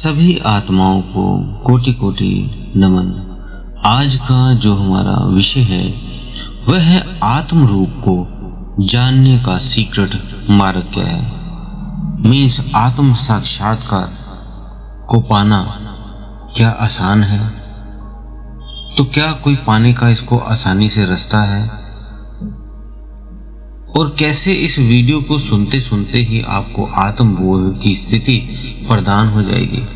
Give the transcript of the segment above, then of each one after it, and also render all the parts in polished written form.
सभी आत्माओं को कोटि कोटि नमन। आज का जो हमारा विषय है वह है आत्म रूप को जानने का सीक्रेट मार्ग क्या है। मीन्स आत्म साक्षात्कार को पाना क्या आसान है? तो क्या कोई पाने का इसको आसानी से रास्ता है? और कैसे इस वीडियो को सुनते सुनते ही आपको आत्मबोध की स्थिति प्रदान हो जाएगी।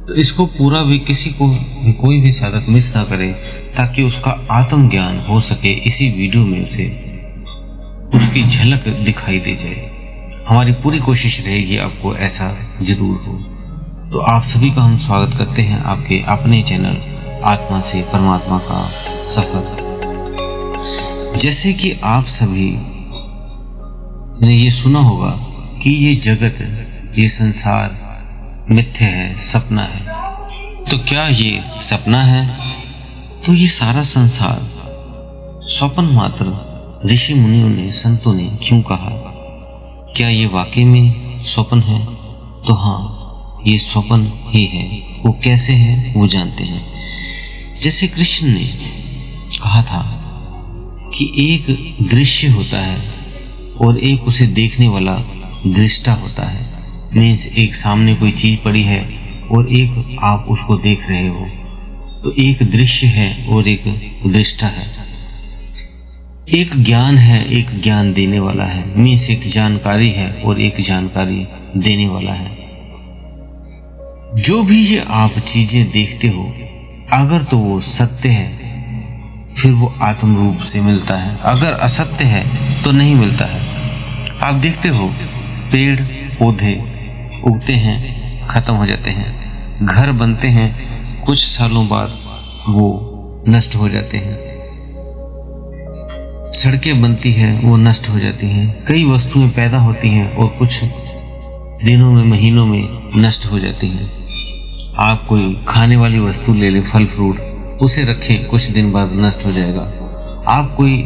तो इसको पूरा भी किसी को भी कोई भी साधक मिस ना करे, ताकि उसका आत्म ज्ञान हो सके। इसी वीडियो में से उसकी झलक दिखाई दे जाए। हमारी पूरी कोशिश रहेगी आपको ऐसा जरूर हो। तो आप सभी का हम स्वागत करते हैं आपके अपने चैनल आत्मा से परमात्मा का सफर। जैसे कि आप सभी ने ये सुना होगा कि ये जगत, ये संसार मिथ्या है, सपना है। तो क्या ये सपना है? तो ये सारा संसार स्वप्न मात्र ऋषि मुनियों ने, संतों ने क्यों कहा? क्या ये वाकई में स्वप्न है? तो हाँ, ये स्वप्न ही है। वो कैसे है वो जानते हैं। जैसे कृष्ण ने कहा था कि एक दृश्य होता है और एक उसे देखने वाला दृष्टा होता है। मीन्स एक सामने कोई चीज पड़ी है और एक आप उसको देख रहे हो। तो एक दृश्य है और एक दृष्टा है। एक ज्ञान है, एक ज्ञान देने वाला है। मीन्स एक जानकारी है और एक जानकारी देने वाला है। जो भी ये आप चीजें देखते हो, अगर तो वो सत्य है फिर वो आत्म रूप से मिलता है, अगर असत्य है तो नहीं मिलता है। आप देखते हो पेड़ पौधे उगते हैं, खत्म हो जाते हैं। घर बनते हैं, कुछ सालों बाद वो नष्ट हो जाते हैं। सड़कें बनती हैं, वो नष्ट हो जाती हैं। कई वस्तुएं पैदा होती हैं और कुछ दिनों में, महीनों में नष्ट हो जाती हैं। आप कोई खाने वाली वस्तु ले लें, फल फ्रूट, उसे रखें, कुछ दिन बाद नष्ट हो जाएगा। आप कोई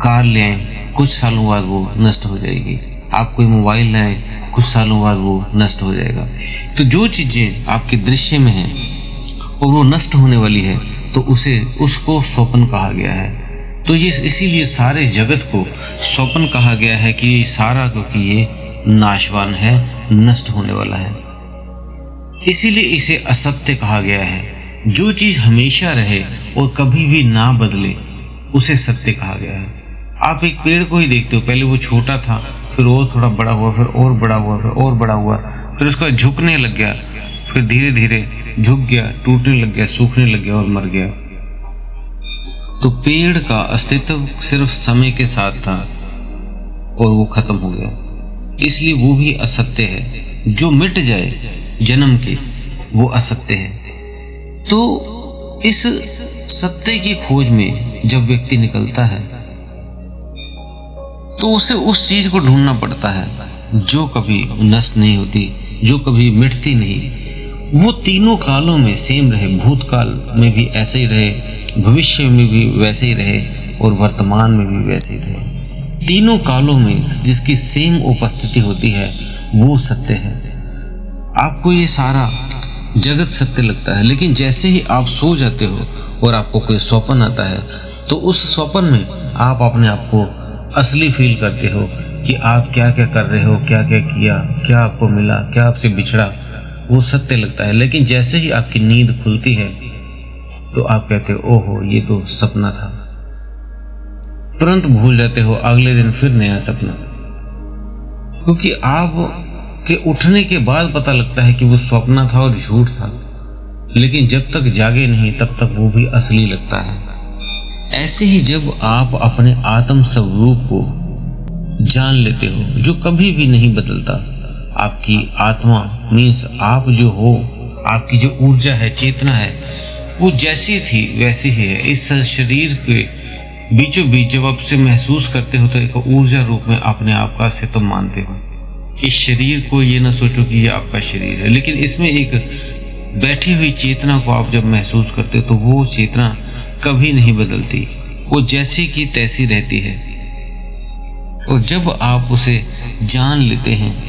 कार ले आए, कुछ सालों बाद वो नष्ट हो जाएगी। आप कोई मोबाइल लाए, कुछ सालों बाद वो नष्ट हो जाएगा। तो जो चीजें आपके दृश्य में हैं और वो नष्ट होने वाली है, तो उसको स्वप्न कहा गया है। तो ये इसीलिए सारे जगत को स्वप्न कहा गया है कि ये सारा, क्योंकि ये नाशवान है, नष्ट होने वाला है। इसीलिए इसे असत्य कहा गया है। जो चीज हमेशा रहे और कभी भी ना बदले, उसे सत्य कहा गया है। आप एक पेड़ को ही देखते हो, पहले वो छोटा था, फिर और थोड़ा बड़ा हुआ, फिर और बड़ा हुआ, फिर और बड़ा हुआ, फिर उसका झुकने लग गया, फिर धीरे धीरे झुक गया, टूटने लग गया, सूखने लग गया और मर गया। तो पेड़ का अस्तित्व सिर्फ समय के साथ था और वो खत्म हो गया। इसलिए वो भी असत्य है। जो मिट जाए जन्म के, वो असत्य है। तो इस सत्य की खोज में जब व्यक्ति निकलता है, तो उसे उस चीज को ढूंढना पड़ता है जो कभी नष्ट नहीं होती, जो कभी मिटती नहीं। वो तीनों कालों में सेम रहे, भूतकाल में भी ऐसे ही रहे, भविष्य में भी वैसे ही रहे और वर्तमान में भी वैसे ही रहे। तीनों कालों में जिसकी सेम उपस्थिति होती है, वो सत्य है। आपको ये सारा जगत सत्य लगता है, लेकिन जैसे ही आप सो जाते हो और आपको कोई स्वप्न आता है, तो उस स्वप्न में आप अपने आप को असली फील करते हो कि आप क्या क्या कर रहे हो, क्या क्या किया, क्या आपको मिला, क्या आपसे बिछड़ा। वो सत्य लगता है। लेकिन जैसे ही आपकी नींद खुलती है, तो आप कहते हो ओहो, ये तो सपना था। तुरंत भूल जाते हो, अगले दिन फिर नया सपना। क्योंकि आप के उठने के बाद पता लगता है कि वो स्वप्न था और झूठ था। लेकिन जब तक जागे नहीं, तब तक वो भी असली लगता है। ऐसे ही जब आप अपने आत्म स्वरूप को जान लेते हो, जो कभी भी नहीं बदलता, आपकी आत्मा मीन्स आप जो हो, आपकी जो ऊर्जा है, चेतना है, वो जैसी थी वैसी ही है। इस शरीर के बीचों बीच जब आप से महसूस करते हो, तो एक ऊर्जा रूप में अपने आप का अस्तित्व मानते हो। इस शरीर को ये ना सोचो कि ये आपका शरीर है, लेकिन इसमें एक बैठी हुई चेतना को आप जब महसूस करते हो, तो वो चेतना कभी नहीं बदलती, वो जैसी की तैसी रहती है। और जब आप उसे जान लेते हैं,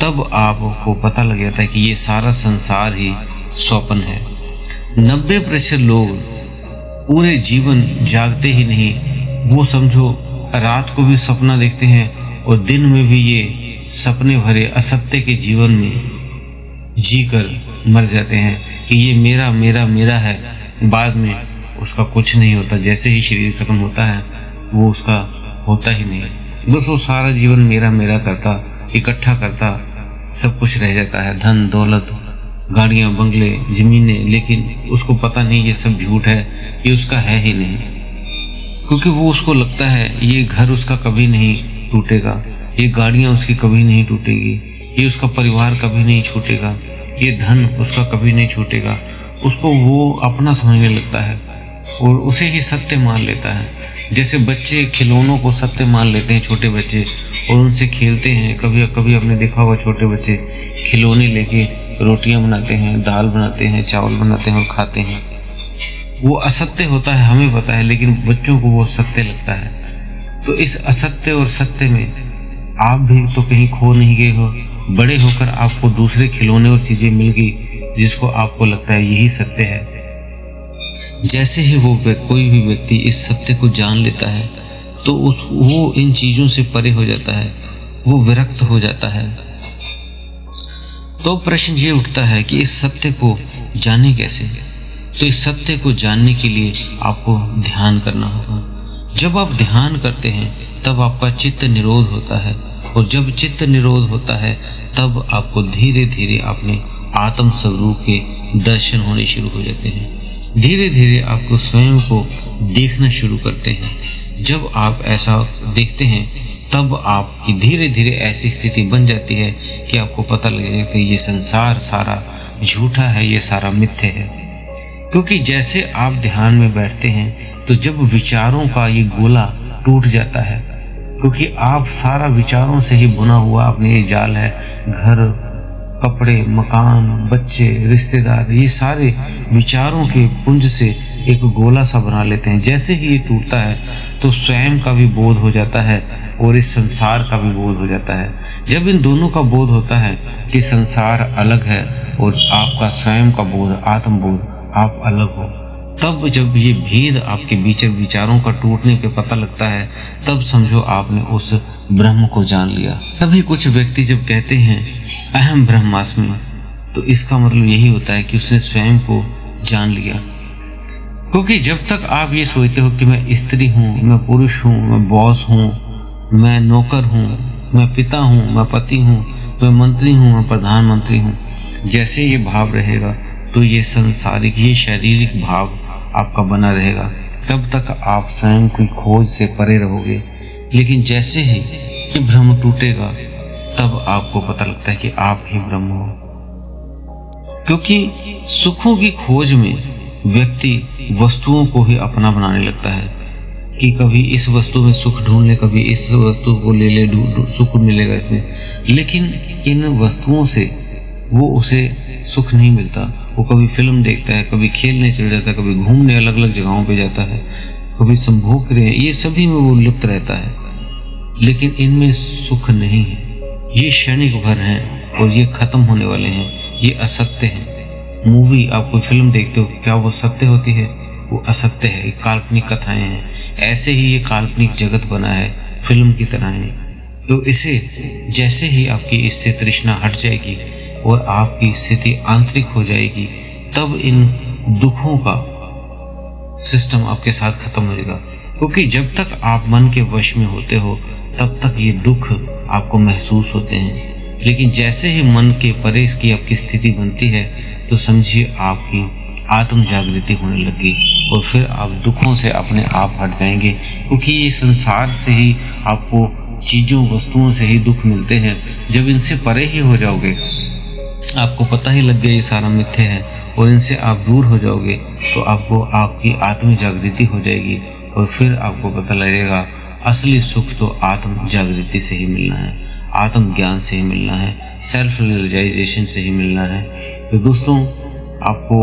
तब आपको पता लग जाता है कि ये सारा संसार ही स्वप्न है। 90% लोग पूरे जीवन जागते ही नहीं, वो समझो रात को भी सपना देखते हैं और दिन में भी ये सपने भरे असत्य के जीवन में जीकर मर जाते हैं कि ये मेरा मेरा मेरा है। बाद में उसका कुछ नहीं होता, जैसे ही शरीर खत्म होता है वो उसका होता ही नहीं, बस वो सारा जीवन मेरा मेरा करता, इकट्ठा करता, सब कुछ रह जाता है, धन दौलत, गाड़ियाँ, बंगले, जमीनें, लेकिन उसको पता नहीं ये सब झूठ है, ये उसका है ही नहीं। क्योंकि वो उसको लगता है ये घर उसका कभी नहीं टूटेगा, ये गाड़ियाँ उसकी कभी नहीं टूटेगी, ये उसका परिवार कभी नहीं छूटेगा, ये धन उसका कभी नहीं छूटेगा। उसको वो अपना समझने लगता है और उसे ही सत्य मान लेता है। जैसे बच्चे खिलौनों को सत्य मान लेते हैं, छोटे बच्चे, और उनसे खेलते हैं। कभी कभी आपने देखा होगा छोटे बच्चे खिलौने लेके रोटियां बनाते हैं, दाल बनाते हैं, चावल बनाते हैं और खाते हैं। वो असत्य होता है, हमें पता है, लेकिन बच्चों को वो सत्य लगता है। तो इस असत्य और सत्य में आप भी तो कहीं खो नहीं गए हो। बड़े होकर आपको दूसरे खिलौने और चीजें मिल गई जिसको आपको लगता है यही सत्य है। जैसे ही वो कोई भी व्यक्ति इस सत्य को जान लेता है तो वो इन चीजों से परे हो जाता है, वो विरक्त हो जाता है। तो प्रश्न ये उठता है कि इस सत्य को जाने कैसे? तो इस सत्य को जानने के लिए आपको ध्यान करना होगा। जब आप ध्यान करते हैं तब आपका चित्त निरोध होता है, और जब चित्त निरोध होता है तब आपको धीरे धीरे अपने आत्म स्वरूप के दर्शन होने शुरू हो जाते हैं। धीरे धीरे आपको स्वयं को देखना शुरू करते हैं। जब आप ऐसा देखते हैं तब आपकी धीरे धीरे ऐसी स्थिति बन जाती है कि आपको पता लगेगा कि ये संसार सारा झूठा है, ये सारा मिथ्य है। क्योंकि जैसे आप ध्यान में बैठते हैं तो जब विचारों का ये गोला टूट जाता है, क्योंकि आप सारा विचारों से ही बुना हुआ अपने ये जाल है, घर, कपड़े, मकान, बच्चे, रिश्तेदार, ये सारे विचारों के पुंज से एक गोला सा बना लेते हैं। जैसे ही ये टूटता है तो स्वयं का भी बोध हो जाता है और इस संसार का भी बोध हो जाता है। जब इन दोनों का बोध होता है कि संसार अलग है और आपका स्वयं का बोध, आत्मबोध, आप अलग हो, तब जब ये भेद आपके बीच विचारों का टूटने पे पता लगता है, तब समझो आपने उस ब्रह्म को जान लिया। तभी कुछ व्यक्ति जब कहते हैं अहम ब्रह्मास्मि, तो इसका मतलब यही होता है कि उसने स्वयं को जान लिया। क्योंकि जब तक आप ये सोचते हो कि मैं स्त्री हूँ, मैं पुरुष हूँ, मैं बॉस हूँ, मैं नौकर हूँ, मैं पिता हूँ, मैं पति हूँ, मैं मंत्री हूँ, मैं प्रधानमंत्री हूँ, जैसे ये भाव रहेगा तो ये सांसारिक, ये शारीरिक भाव आपका बना रहेगा। तब तक आप स्वयं की खोज से परे रहोगे। लेकिन जैसे ही ये भ्रम टूटेगा तब आपको पता लगता है कि आप ही ब्रह्म हो। क्योंकि सुखों की खोज में व्यक्ति वस्तुओं को ही अपना बनाने लगता है कि कभी इस वस्तु में सुख ढूंढ ले, कभी इस वस्तु को ले ले, सुख मिलेगा इसमें। लेकिन इन वस्तुओं से वो उसे सुख नहीं मिलता। वो कभी फिल्म देखता है, कभी खेलने चले जाता है, कभी घूमने अलग अलग जगहों पे जाता है, कभी संभोग क्रिया, ये सभी में वो लिप्त रहता है, लेकिन इनमें सुख नहीं है। ये क्षणिक भर हैं और ये खत्म होने वाले हैं, ये असत्य हैं। मूवी, आप कोई फिल्म देखते हो, क्या वो सत्य होती है? वो असत्य है, ये काल्पनिक कथाएं हैं। ऐसे ही ये काल्पनिक जगत बना है, फिल्म की तरह है। तो इसे जैसे ही आपकी इससे तृष्णा हट जाएगी और आपकी स्थिति आंतरिक हो जाएगी, तब इन दुखों का सिस्टम आपके साथ खत्म हो जाएगा। क्योंकि जब तक आप मन के वश में होते हो तब तक ये दुख आपको महसूस होते हैं। लेकिन जैसे ही मन के परे की आपकी स्थिति बनती है तो समझिए आपकी आत्म जागृति होने लगी और फिर आप दुखों से अपने आप हट जाएंगे। क्योंकि ये संसार से ही आपको चीज़ों, वस्तुओं से ही दुख मिलते हैं। जब इनसे परे ही हो जाओगे, आपको पता ही लग गया ये सारा मिथ्या है, और इनसे आप दूर हो जाओगे तो आपको आपकी आत्म जागृति हो जाएगी और फिर आपको पता लगेगा असली सुख तो आत्म जागृति से ही मिलना है, आत्म ज्ञान से ही मिलना है, सेल्फ रियलाइजेशन से ही मिलना है। तो दोस्तों, आपको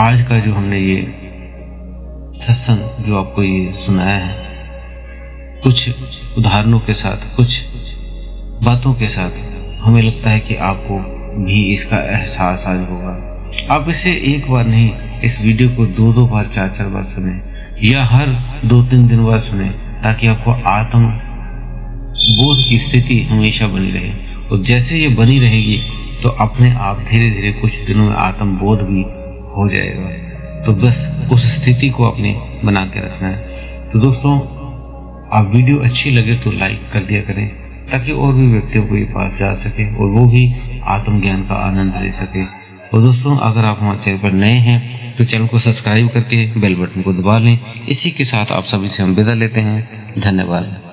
आज का जो हमने ये सत्संग जो आपको ये सुनाया है, कुछ उदाहरणों के साथ, कुछ बातों के साथ, हमें लगता है कि आपको भी इसका एहसास आज होगा। आप इसे एक बार नहीं, इस वीडियो को 2-2 बार, 4-4 बार सुने या हर 2-3 दिन बाद सुने, ताकि आपको आत्म बोध की स्थिति हमेशा बनी रहे। और जैसे ये बनी रहेगी तो अपने आप धीरे धीरे कुछ दिनों में आत्म बोध भी हो जाएगा। तो बस उस स्थिति को अपने बना के रखना है। तो दोस्तों, आप वीडियो अच्छी लगे तो लाइक कर दिया करें, ताकि और भी व्यक्तियों को ये पास जा सके और वो भी आत्मज्ञान का आनंद ले सके। और दोस्तों, अगर आप हमारे चैनल पर नए हैं तो चैनल को सब्सक्राइब करके बेल बटन को दबा लें। इसी के साथ आप सभी से हम विदा लेते हैं। धन्यवाद।